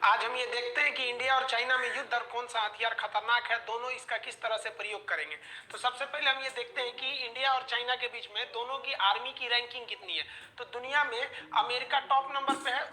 आज हम ये देखते हैं कि इंडिया और चाइना में युद्ध और कौन सा हथियार खतरनाक है, दोनों इसका किस तरह से प्रयोग करेंगे। तो सबसे पहले हम ये देखते हैं कि इंडिया और चाइना के बीच में दोनों की आर्मी की रैंकिंग कितनी है। तो दुनिया में अमेरिका टॉप नंबर पे है,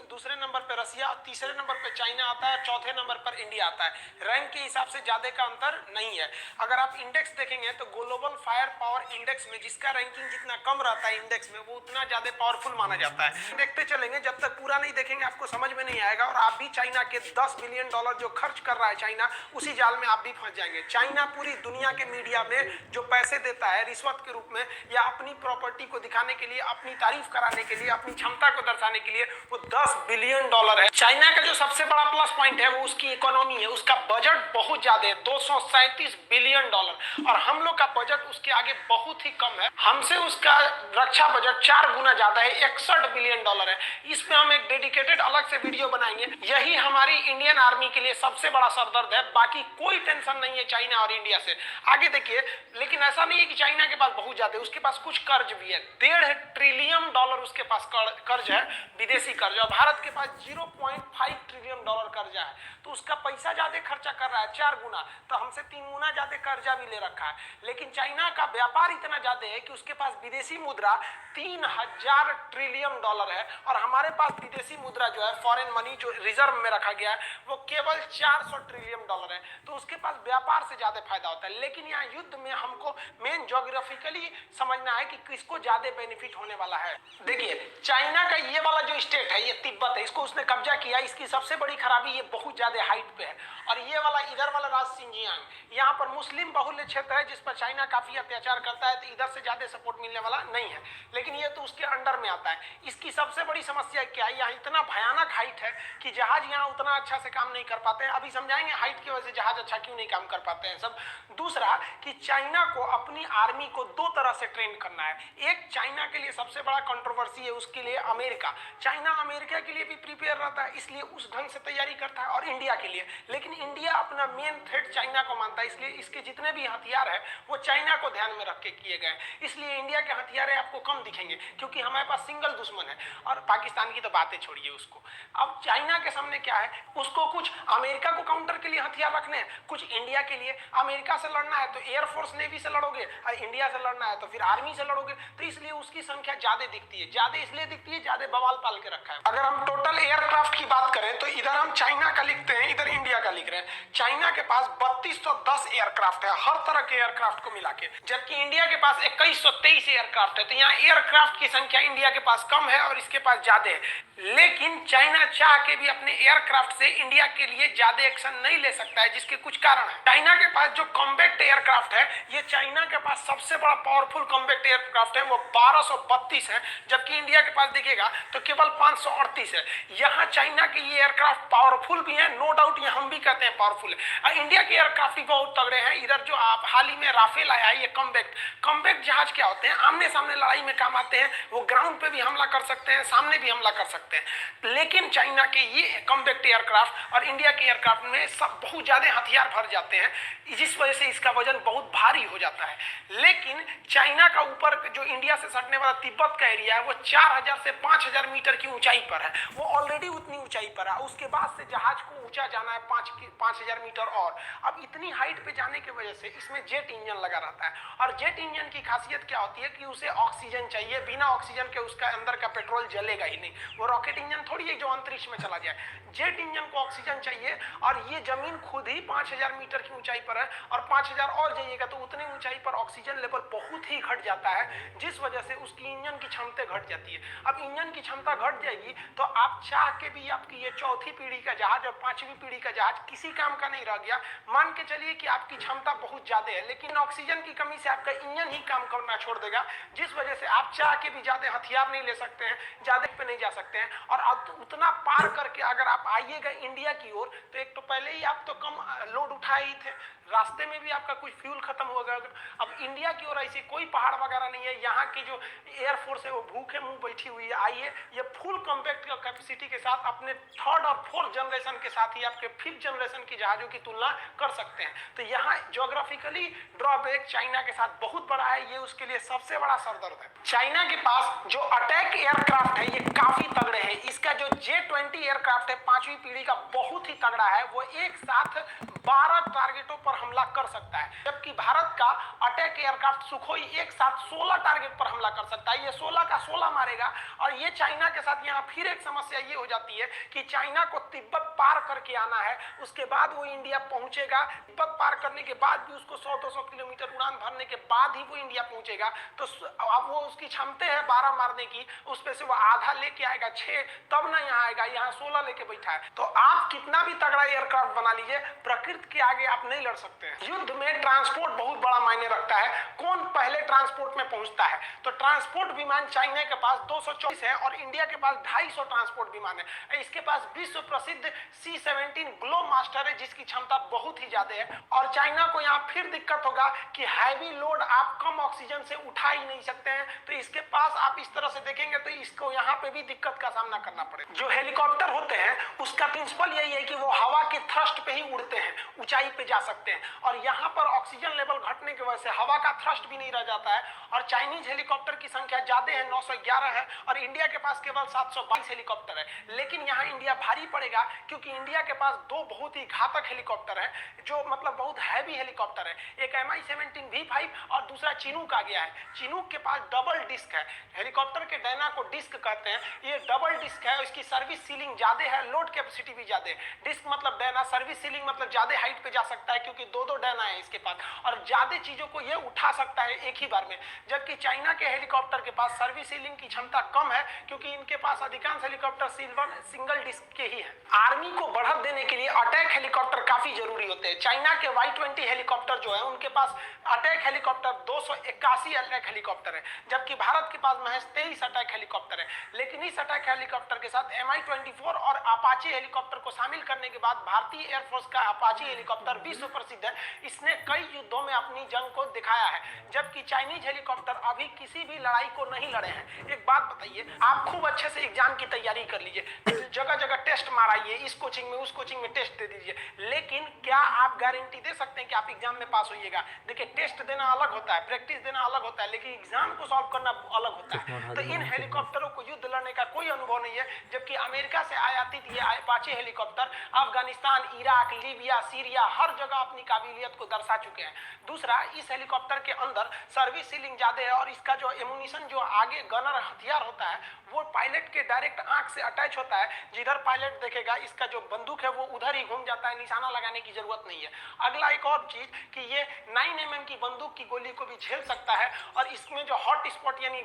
दूसरे नंबर पे रसिया, तीसरे नंबर पे चाइना आता है, चौथे नंबर पर इंडिया आता है। रैंक के हिसाब से ज्यादा का अंतर नहीं है। अगर आप इंडेक्स देखेंगे तो ग्लोबल फायर पावर इंडेक्स में जिसका रैंकिंग जितना कम रहता है इंडेक्स में, वो उतना ज्यादा पावरफुल माना जाता है। देखते चलेंगे, जब तक पूरा नहीं देखेंगे आपको समझ में नहीं आएगा और आप भी चाइना के $10 बिलियन जो खर्च कर रहा है चाइना, उसी जाल में आप भी फंस जाएंगे। चाइना पूरी दुनिया के मीडिया में जो पैसे देता है रिश्वत के रूप में या अपनी प्रॉपर्टी को दिखाने के लिए, अपनी तारीफ कराने के लिए, अपनी क्षमता को दर्शाने के लिए, वो $10 बिलियन है। चाइना का जो सबसे बड़ा प्लस पॉइंट है वो उसकी इकोनॉमी है। उसका बजट बहुत ज्यादा है, $237 बिलियन, और हम लोग का बजट उसके आगे बहुत ही कम है। हमसे उसका रक्षा बजट 4 गुना ज्यादा है, $61 बिलियन है। इसमें हम एक डेडिकेटेड अलग से वीडियो बनाएंगे। यही हमारी इंडियन आर्मी के लिए सबसे बड़ा सरदर्द है, बाकी कोई टेंशन नहीं है चाइना और इंडिया से। आगे देखिए, लेकिन ऐसा नहीं है कि चाइना के पास बहुत ज्यादा है, उसके पास कुछ कर्ज भी है। $1.5 ट्रिलियन उसके पास कर्ज है, विदेशी कर्ज, और भारत के पास $0.5 ट्रिलियन कर्जा है। तो उसका पैसा ज्यादा खर्चा कर रहा है, 4 गुना, तो हमसे 3 गुना ज्यादा कर्जा भी ले रखा है। लेकिन चाइना का व्यापार इतना ज्यादा है कि उसके पास विदेशी मुद्रा 3000 ट्रिलियन है, और हमारे पास विदेशी मुद्रा जो है, फॉरेन मनी जो रिजर्व में रखा गया है, वो केवल 400 ट्रिलियन है। तो उसके पास व्यापार से ज्यादा फायदा होता है। लेकिन यहाँ युद्ध में हमको मेन ज्योग्राफिकली समझना है कि किसको ज्यादा बेनिफिट होने वाला है। देखिए, चाइना का ये वाला जो स्टेट है, ये तिब्बत है, इसको उसने कब्जा किया। इसकी सबसे बड़ी खराबी ये बहुत ज्यादा हाइट पे है। और ये वाला इधर वाला राज्य सिंजियांग, यहाँ पर मुस्लिम बहुल्य क्षेत्र है जिस पर चाइना काफी अत्याचार करता है, तो इधर से ज्यादा सपोर्ट मिलने वाला नहीं है। लेकिन ये तो उसके अंडर में आता है। इसकी सबसे बड़ी समस्या क्या है, यहाँ इतना भयानक हाइट है कि जहाज यहाँ उतना अच्छा से काम नहीं कर पाते हैं। अभी समझाएंगे हाइट की वजह से जहाज अच्छा क्यों नहीं काम कर पाते हैं सब। दूसरा कि चाइना को अपनी आर्मी को 2 तरह से ट्रेन करना है। एक चाइना के लिए सबसे बड़ा कंट्रोवर्सी है उसके लिए अमेरिका। चाइना अमेरिका के लिए भी प्रिपेयर रहता है, इसलिए उस ढंग से तैयारी करता है, और इंडिया के लिए। लेकिन इंडिया अपना मेन थ्रेट चाइना को मानता है, इसलिए इसके जितने भी हथियार है वो चाइना को ध्यान में रख के किए गए। इसलिए इंडिया के हथियार आपको कम दिखेंगे क्योंकि हमारे पास सिंगल दुश्मन है। और पाकिस्तान की तो बातें छोड़िए उसको। अब चाइना के सामने क्या है, उसको कुछ अमेरिका को काउंटर के लिए हथियार रखने हैं, कुछ इंडिया के लिए। अमेरिका से लड़ना है तो एयरफोर्स नेवी से लड़ोगे, और इंडिया से लड़ना है तो फिर आर्मी से लड़ोगे। तो इसलिए उसकी संख्या ज्यादा दिखती है। ज्यादा इसलिए दिखती है, ज्यादा बवाल पाल के रखा है। अगर हम टोटल एयरक्राफ्ट की बात करें तो इधर हम चाइना का लिखते हैं, इधर इंडिया का लिख रहे हैं। चाइना के पास 3210 एयरक्राफ्ट है, हर तरह के एयरक्राफ्ट को मिला के, जबकि इंडिया के पास 2123 एयरक्राफ्ट है। तो यहाँ एयरक्राफ्ट की संख्या इंडिया के पास कम है और इसके पास ज्यादा है। लेकिन चाइना चाह के भी अपने एयरक्राफ्ट से इंडिया के लिए ज्यादा एक्शन नहीं ले सकता है, जिसके कुछ कारण है। चाइना के पास जो कॉम्बैक्ट एयरक्राफ्ट है, ये चाइना के पास सबसे बड़ा पावरफुल कॉम्बैक्ट एयरक्राफ्ट है, वो 1232 है, जबकि इंडिया के पास देखिएगा तो केवल 538 है। यहाँ चाइना के ये एयरक्राफ्ट पावरफुल भी है, नो डाउट, ये हम भी कहते हैं पावरफुल है। इंडिया के एयरक्राफ्ट भी बहुत तगड़े हैं। इधर जो आप हाल ही में राफेल आया है, ये कॉम्बैक्ट जहाज क्या होते हैं, आमने सामने लड़ाई में काम आते हैं। वो ग्राउंड पे भी हमला कर सकते हैं, सामने भी हमला कर सकते हैं। लेकिन चाइना के ये कॉम्बैक्ट एयरक्राफ्ट और इंडिया के एयरक्राफ्ट में सब बहुत ज्यादा हथियार भर जाते हैं, जिस वजह से इसका वजन बहुत भारी हो जाता है। लेकिन चाइना का ऊपर जो इंडिया से सटने वाला तिब्बत का एरिया है, वो 4000 से 5000 मीटर की ऊंचाई पर है। वो ऑलरेडी उतनी ऊंचाई पर है। उसके बाद से जहाज को ऊंचा जाना है 5000 मीटर। और अब इतनी हाइट पे जाने की वजह से इसमें जेट इंजन लगा रहता है, और जेट इंजन की खासियत क्या होती है कि उसे ऑक्सीजन चाहिए। बिना ऑक्सीजन के उसका अंदर का पेट्रोल जलेगा ही नहीं। वो रॉकेट इंजन थोड़ी है जो अंतरिक्ष में चला जाए। जेट इंजन को ऑक्सीजन चाहिए, और ये जमीन खुद ही 5000 मीटर की ऊंचाई पर है, और 5000 और जाइएगा तो उतनी ऊंचाई पर ऑक्सीजन लेवल बहुत ही घट जाता है, जिस वजह से उसकी इंजन की क्षमता घट जाती है। अब इंजन की क्षमता घट जाएगी तो आप चाह के भी आपकी ये 4थी पीढ़ी का जहाज और 5वीं पीढ़ी का जहाज किसी काम का नहीं रह गया। मान के चलिए कि आपकी क्षमता बहुत ज्यादा है, लेकिन ऑक्सीजन की कमी से आपका इंजन ही काम करना छोड़ देगा, जिस वजह से आप चाह के भी ज्यादा हथियार नहीं ले सकते हैं, ज्यादा पे नहीं जा सकते हैं। और अब उतना पार करके अगर आप आइएगा इंडिया की ओर, तो एक तो पहले ही आप तो कम लोड उठाए ही थे, रास्ते में भी आपका कुछ फ्यूल खत्म हो गया। अब इंडिया की ओर ऐसे कोई पहाड़ वगैरह नहीं है। यहाँ की जो एयरफोर्स है वो भूखे मुंह बैठी हुई है। आइए, ये फुल कॉम्पैक्ट कैपेसिटी के साथ अपने 3rd और 4th जनरेशन के साथ ही आपके 5th जनरेशन की जहाजों की तुलना कर सकते हैं। तो यहाँ ज्योग्राफिकली ड्रॉबैक चाइना के साथ बहुत बड़ा है, ये उसके लिए सबसे बड़ा सरदर्द है। चाइना के पास जो अटैक एयरक्राफ्ट है ये काफी तगड़े हैं। इसका जो J-20 एयरक्राफ्ट है 5वीं पीढ़ी का, बहुत ही तगड़ा है। वो एक साथ 12 टारगेटों पर हमला कर सकता है, जबकि भारत का अटैक एयरक्राफ्ट सुखोई एक साथ 16 टारगेट पर हमला कर सकता है। ये 16 का 16 मारेगा। और ये चाइना के साथ यहाँ फिर एक समस्या ये हो जाती है कि चाइना को तिब्बत पार करके आना है, उसके बाद वो इंडिया पहुंचेगा। तिब्बत पार करने के बाद भी उसको 100-200 किलोमीटर उड़ान भरने के बाद ही वो इंडिया पहुंचेगा। तो अब वो उसकी क्षमता है 12 मारने की, उस पे से वो आधा लेके आएगा 6, तब ना यहाँ आएगा। यहाँ 16 लेके बैठा है। तो आप कितना भी तगड़ा एयरक्राफ्ट बना लीजिए, प्रकृति के आगे आप नहीं लड़ सकते हैं। युद्ध में ट्रांसपोर्ट बहुत बड़ा मायने रखता है। कौन पहले ट्रांसपोर्ट में पहुंचता है? तो ट्रांसपोर्ट विमान चाइना के पास 224 है और इंडिया के पास 250 ट्रांसपोर्ट विमान है। इसके पास विश्व प्रसिद्ध C-17 ग्लोब मास्टर है, जिसकी क्षमता बहुत ही ज्यादा है। और चाइना को यहाँ फिर दिक्कत होगा कि हैवी लोड आप कम ऑक्सीजन से उठा ही नहीं सकते हैं। तो इसके पास आप इस तरह से देखेंगे तो इसको यहाँ पे भी दिक्कत का सामना करना पड़ेगा। जो हेलीकॉप्टर होते हैं उसका प्रिंसिपल यही है कि वो हवा के थ्रस्ट पे ही उड़ते हैं, ऊंचाई पे जा सकते हैं। और यहाँ पर ऑक्सीजन लेवल घटने की वजह से हवा का थ्रस्ट भी नहीं रह जाता है। और चाइनीज हेलीकॉप्टर की संख्या ज्यादा है, 911 है, और इंडिया के पास केवल 722 हेलीकॉप्टर है। लेकिन यहाँ इंडिया भारी पड़ेगा, क्योंकि इंडिया के पास 2 बहुत ही घातक हेलीकॉप्टर है, जो मतलब बहुत हैवी हेलीकॉप्टर है। एक Mi-17 V5 और दूसरा चिनूक आ गया है। चिनूक के पास डबल डिस्क है। हेलीकॉप्टर के डैना को डिस्क कहते हैं। ये डबल डिस्क है, इसकी सर्विस सीलिंग ज्यादा है, लोड कैपेसिटी भी ज्यादा है। डिस्क मतलब डैना, सर्विस सीलिंग मतलब ज्यादा हाइट पे जा सकता है, क्योंकि 2-2 डैना है इसके पास, और ज्यादा चीजों को ये उठा सकता है एक ही बार में। जबकि चाइना के हेलीकॉप्टर के पास सर्विस सीलिंग की क्षमता कम है, क्योंकि इनके पास अधिकांश हेलीकॉप्टर सिंगल डिस्क के ही है। आर्मी को बढ़त देने के लिए अटैक हेलीकॉप्टर काफी जरूरी होते हैं। चाइना के Y-20 हेलीकॉप्टर जो है, उनके पास अटैक हेलीकॉप्टर 281 अटैक हेलीकॉप्टर है, जबकि भारत के पास महज 23 अटैक हेलीकॉप्टर है। लेकिन इस अटैक हेलीकॉप्टर के साथ Mi-24 और अपाचे हेलीकॉप्टर को शामिल करने के बाद भारतीय एयरफोर्स का अपाचे हेलीकॉप्टर विश्व प्रसिद्ध है। इसने कई युद्धों में अपनी जंग को दिखाया है, जबकि चाइनीज हेलीकॉप्टर अभी किसी भी लड़ाई को नहीं लड़े हैं। एक बात बताइए, आप खूब अच्छे से एग्जाम की तैयारी कर लीजिए, जगह जगह टेस्ट माराइए, इस कोचिंग में उस कोचिंग में टेस्ट दे दीजिए, लेकिन क्या आप गारंटी दे सकते हैं कि आप एग्जाम में पास होइएगा? देखिए, टेस्ट देना अलग होता है, प्रैक्टिस देना अलग होता है, लेकिन एग्जाम को सॉल्व करना अलग होता है। तो इन हेलीकॉप्टरों को युद्ध लड़ने का कोई अनुभव नहीं है, जबकि अमेरिका से आयातित ये Apache helicopter Afghanistan, Iraq, Libya, Syria हर जगह अपनी काबिलियत को दर्शा चुके हैं। दूसरा, इस हेलीकॉप्टर के अंदर सर्विस सीलिंग ज्यादा है, और इसका जो एमुनिशन, जो आगे गनर हथियार होता है, वो पायलट के डायरेक्ट आंख से अटैच होता है। जिधर पायलट देखेगा, इसका जो बंदूक है वो उधर ही घूम जाता है, निशाना लगाने की जरूरत नहीं है। अगला एक और चीज कि ये 9mm की बंदूक की गोली को भी झेल सकता है, और इसमें जो हॉट स्पॉट यानी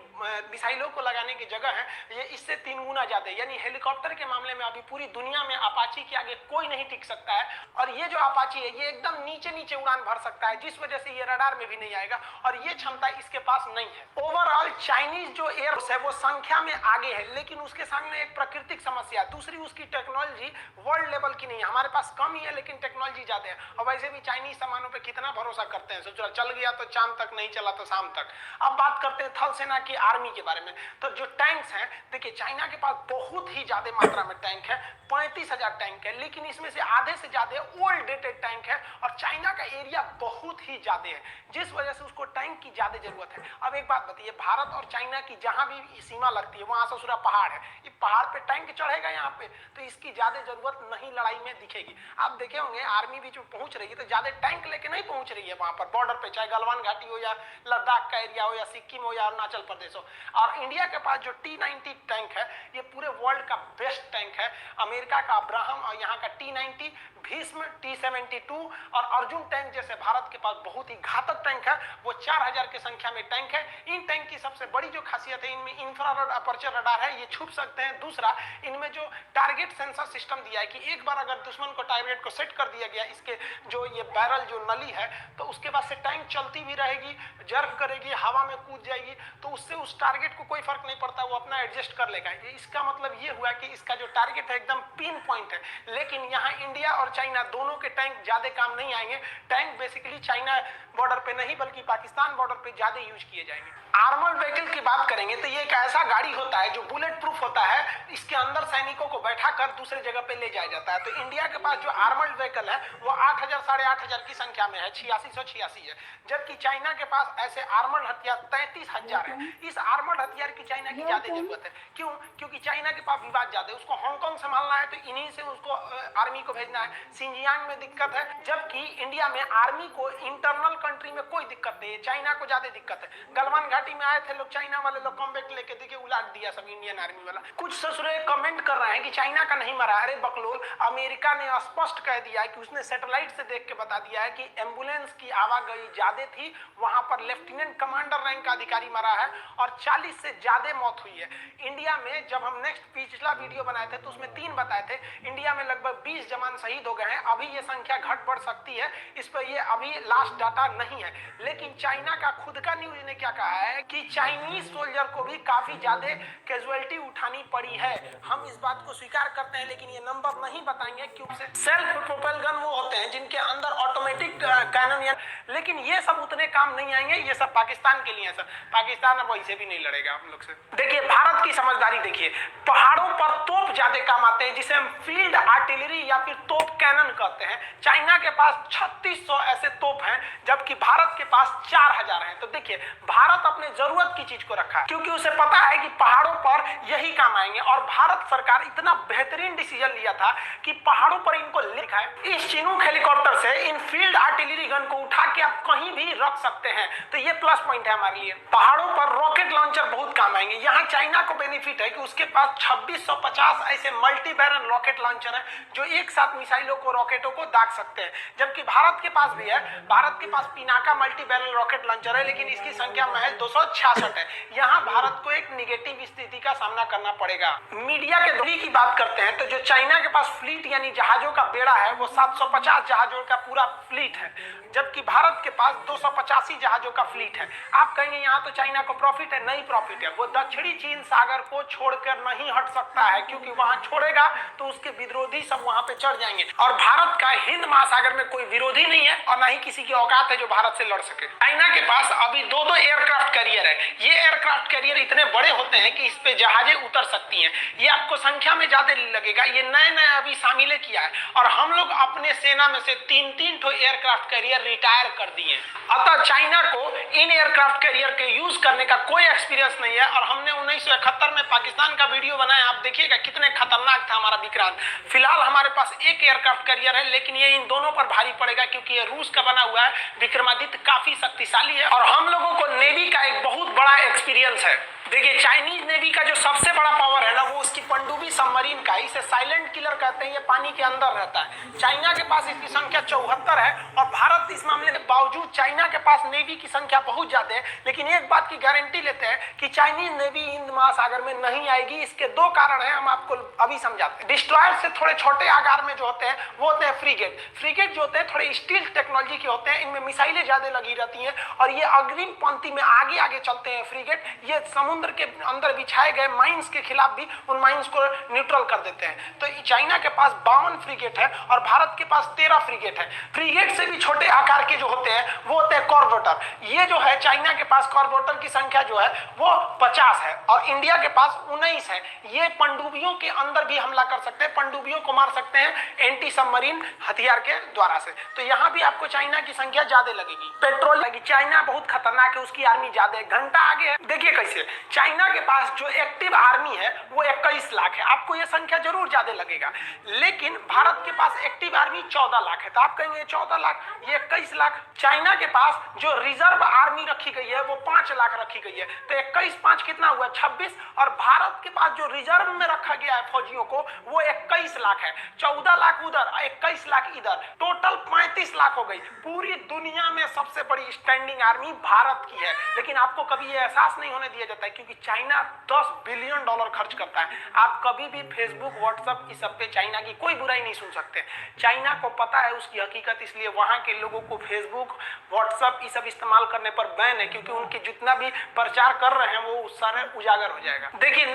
मिसाइलों को लगाने की जगह है, ये इससे 3 गुना ज्यादा है। यानी हेलीकॉप्टर के मामले में अभी पूरी दुनिया में अपाची के आगे कोई नहीं टिक सकता है। और ये जो अपाची है, ये एकदम नीचे नीचे उड़ान भर सकता है, जिस वजह से ये रडार में भी नहीं आएगा, और ये क्षमता इसके पास नहीं है। ओवरऑल चाइनीज जो एयरफोर्स है वो संख्या में आगे है, लेकिन उसके सामने एक प्राकृतिक समस्या है। दूसरी, उसकी टेक्नोलॉजी वर्ल्ड लेवल की नहीं है। हमारे पास कम ही है, लेकिन टेक्नोलॉजी ज्यादा है। और वैसे भी चाइनीज सामानों पे कितना भरोसा करते हैं, सोच चल गया तो चांद तक, नहीं चला तो शाम तक। अब बात करते हैं थल सेना की आर्मी के बारे में। तो जो टैंक्स हैं, देखिए चाइना के पास बहुत ही ज्यादा मात्रा में टैंक है, 35,000 टैंक है, लेकिन इसमें से आधे से ज्यादा ओल्ड डेटेड टैंक है, और चाइना का एरिया बहुत ही ज्यादा है, जिस वजह से उसको टैंक की ज्यादा जरूरत है। अब एक बात बताइए, भारत और चाइना की जहां भी सीमा लगती है वहां ससुरा पहाड़ है, ये पहाड़ पे टैंक चढ़ेगा यहाँ पे, तो इसकी ज्यादा जरूरत नहीं लड़ाई में दिखेगी। आप देखे होंगे आर्मी भी जो पहुंच रही है, तो ज्यादा टैंक लेके नहीं पहुंच रही है वहां पर बॉर्डर पे, चाहे गलवान घाटी हो या लद्दाख का एरिया हो या सिक्किम हो या अरुणाचल प्रदेश हो। और इंडिया के पास जो T-90 टैंक है, ये पूरे वर्ल्ड का बेस्ट टैंक है। अमेरिका का अब्राहम और यहाँ का T-90, भीष्म, T-72 और अर्जुन टैंक जैसे भारत के पास बहुत ही घातक टैंक है, वो 4000 की संख्या में टैंक है। इन टैंक की सबसे बड़ी जो खासियत है, इनमें इंफ्रारेड अपर्चर रडार है, ये छुप सकते हैं। दूसरा, इनमें जो टारगेट सेंसर सिस्टम दिया है कि एक बार अगर दुश्मन को टारगेट को सेट कर दिया गया, इसके जो ये बैरल जो नली है, तो उसके बाद से टैंक चलती भी रहेगी, जर्क करेगी, हवा में कूद जाएगी, तो उससे उस टारगेट को कोई फर्क नहीं पड़ता, वो अपना एडजस्ट कर लेगा। इसका मतलब ये हुआ कि इसका जो टारगेट है एकदम पिन पॉइंट है। लेकिन यहाँ इंडिया और चाइना दोनों के टैंक ज्यादा काम नहीं आएंगे। टैंक बेसिकली चाइना बॉर्डर पे नहीं, बल्कि पाकिस्तान बॉर्डर पे ज्यादा यूज किए जाएंगे। आर्मर्ड व्हीकल की बात करेंगे तो ये एक ऐसा गाड़ी होता है जो बुलेट प्रूफ होता है। इसके अंदर सैनिकों को बैठा कर दूसरे जगह पे ले जाया जाता है। तो इंडिया के पास जो आर्मर्ड व्हीकल है वो 8,000 साढ़े 8,000 की संख्या में है, 8686 है। जबकि चाइना के पास ऐसे आर्मर्ड हथियार 33,000 है। इस आर्मर्ड हथियार की चाइना की ज्यादा जरूरत है। क्यों? क्योंकि चाइना के पास विवाद ज्यादा है, उसको हांगकांग संभालना है, तो इन्हीं से उसको आर्मी को भेजना है। सिंजियांग में दिक्कत है, जबकि इंडिया में आर्मी को इंटरनल कंट्री में कोई दिक्कत नहीं है, चाइना को ज्यादा दिक्कत है। गलवान घाटी में आए थे लोग, चाइना वाले लोग कॉम्बैक्ट लेके देखिए उलाट दिया सब इंडियन आर्मी वाला। कुछ ससुरे कमेंट कर रहे हैं कि चाइना का नहीं मरा। अरे बकलोल, अमेरिका ने स्पष्ट कह दिया है कि उसने सैटेलाइट से देख के बता दिया है कि एम्बुलेंस की आवाजाही ज्यादा थी, वहां पर लेफ्टिनेंट कमांडर रैंक का अधिकारी मरा है और 40 से ज्यादा मौत हुई है। इंडिया में जब हम नेक्स्ट पिछला वीडियो बनाए थे तो उसमें 3 बताए थे, इंडिया में लगभग 20 जवान शहीद हो गए हैं। अभी ये संख्या घट बढ़ सकती है, इस पर ये अभी लास्ट डाटा नहीं है। लेकिन चाइना का खुद का न्यूज ने क्या कहा है कि चाइनीज सोल्जर को भी काफी ज्यादा कैजुअलिटी उठानी पड़ी है। हम इस बात को स्वीकार करते हैं, लेकिन ये नंबर नहीं बताएंगे क्योंकि सेल्फ प्रोपेल गन वो होते हैं जिनके अंदर ऑटोमेटिक कैनन या, लेकिन ये सब उतने काम नहीं आएंगे। ये सब पाकिस्तान के लिए है। सर पाकिस्तान अब वैसे भी नहीं लड़ेगा हम लोग से। देखिए भारत की समझदारी देखिए, पहाड़ों पर तोप ज्यादा काम आते हैं जिसे हम फील्ड आर्टिलरी या फिर तोप कैनन कहते हैं। चाइना के पास 3600 ऐसे तोप हैं, जबकि भारत के पास 4000 हैं। तो देखिए भारत अपने जरूरत की चीज को रखा है क्योंकि उसे पता है कि पहाड़ों पर यही काम आएंगे। और भारत सरकार इतना बेहतरीन डिसीजन लिया था कि पहाड़ों पर इनको लिखा है। इस चिनूक हेलीकॉप्टर से इन फील्ड आर्टिलरी गन को उठा के आप कहीं भी रख सकते हैं, तो ये प्लस पॉइंट है हमारे लिए। पहाड़ों पर रॉकेट लॉन्चर बहुत काम आएंगे। यहाँ चाइना को बेनिफिट है कि उसके पास 2650 ऐसे मल्टी बैरल रॉकेट लॉन्चर है जो एक साथ मिसाइलों को, रॉकेटों को दाग सकते हैं। जबकि भारत के पास भी है, भारत के पास Pinaka multi barrel rocket launcher है, लेकिन इसकी संख्या महज 266 है। यहाँ भारत को एक निगेटिव स्थिति का सामना करना पड़ेगा। मीडिया के दूरी की बात करते हैं तो जो चाइना के पास फ्लीट यानी जहाजों का बेड़ा है वो 750 जहाजों का पूरा फ्लीट है, जबकि भारत के पास 285 जहाजों का फ्लीट है। आप कहेंगे यहाँ तो चाइना को प्रॉफिट है, नहीं प्रॉफिट है। वो दक्षिणी चीन सागर को छोड़कर नहीं हट सकता है, क्योंकि वहां छोड़ेगा तो उसके विरोधी सब वहां पे चढ़ जाएंगे। और भारत का हिंद महासागर में कोई विरोधी नहीं है और ना ही किसी की औकात है जो भारत से लड़ सके। चाइना के पास अभी 2-2 एयरक्राफ्ट कैरियर है। ये एयरक्राफ्ट कैरियर इतने बड़े होते हैं कि इस पे जहाजें उतर सकती हैं। ये आपको संख्या में ज्यादा लगेगा, ये नए अभी शामिल किया है। और हम लोग अपने सेना में से 3-3 ठो एयरक्राफ्ट कैरियर रिटायर कर दिए। अतः चाइना को इन एयरक्राफ्ट कैरियर के यूज करने का कोई एक्सपीरियंस नहीं है। और हमने 1971 में पाकिस्तान का वीडियो बनाया, आप देखिएगा कितने खतरनाक था हमारा विक्रांत। फिलहाल हमारे पास एक एयरक्राफ्ट कैरियर है, लेकिन ये इन दोनों पर भारी पड़ेगा क्योंकि ये रूस का बना हुआ है। विक्रमादित्य काफी शक्तिशाली है और हम लोगों को नेवी का एक बहुत बड़ा एक्सपीरियंस है। देखिए चाइनीज नेवी का जो सबसे बड़ा पावर है ना, वो उसकी पनडुब्बी सबमरीन का। इसे साइलेंट किलर कहते हैं, ये पानी के अंदर रहता है। चाइना के पास इसकी संख्या 74 है और भारत इस मामले के बावजूद चाइना के पास नेवी की संख्या बहुत ज्यादा है, लेकिन एक बात की गारंटी लेते हैं कि चाइनीज नेवी हिंद महासागर में नहीं आएगी। इसके 2 कारण है, हम आपको अभी समझाते हैं। डिस्ट्रॉयर से थोड़े छोटे आकार में जो होते हैं वो होते हैं फ्रीगेट। फ्रीगेट जो होते हैं थोड़े स्टील टेक्नोलॉजी के होते हैं, इनमें मिसाइलें ज्यादा लगी रहती हैं और ये अग्रिम पंक्ति में आगे आगे चलते हैं। फ्रीगेट ये समुद्र के अंदर बिछाए गए माइंस के खिलाफ भी उन माइंस को न्यूट्रल कर देते हैं। तो चाइना के पास 52 फ्रीगेट है और भारत के पास 13 फ्रीगेट है। फ्रीगेट से भी छोटे आकार के जो होते हैं वो होते हैं कॉर्बेटर। ये जो है चाइना के पास कॉर्बेटर की संख्या जो है वो 50 है और इंडिया के पास 19 है। ये पनडुब्बियों के अंदर भी हमला कर सकते हैं, पनडुब्बियों को मार सकते हैं एंटी सबमरीन हथियार के द्वारा से। तो यहाँ भी आपको चाइना की संख्या ज्यादा लगेगी। पेट्रोल लगेगी। चाइना बहुत खतरनाक है, उसकी आर्मी ज्यादा है, घंटा आगे है। देखिए कैसे चाइना के पास जो एक्टिव आर्मी है वो 21 लाख है। आपको ये संख्या जरूर ज्यादा लगेगा, लेकिन भारत के पास एक्टिव आर्मी 14 लाख है। तो आप कहेंगे 14 लाख, ये 21 लाख। चाइना के पास जो रिजर्व आर्मी रखी गई है वो 5 लाख रखी गई है। तो 21-5 कितना हुआ? 26। और भारत के पास जो रिजर्व में रखा गया है फौजियों को वो 21 लाख है। 14 लाख उधर, 21 लाख इधर, टोटल 35 लाख हो गई। पूरी दुनिया में सबसे बड़ी स्टैंडिंग आर्मी भारत की है। लेकिन आपको कभी ये एहसास नहीं होने दिया जाता है क्योंकि चाइना $10 बिलियन खर्च करता है। आप कभी भी फेसबुक, व्हाट्सएप इस सब पे चाइना की कोई बुराई नहीं सुन सकते। चाइना को पता है उसकी हकीकत, इसलिए वहां के लोगों को फेसबुक, व्हाट्सएप ये सब इस्तेमाल करने पर बैन है, क्योंकि उनके जितना भी प्रचार कर रहे हैं वो सारे उजागर हो जाएगा। देखिए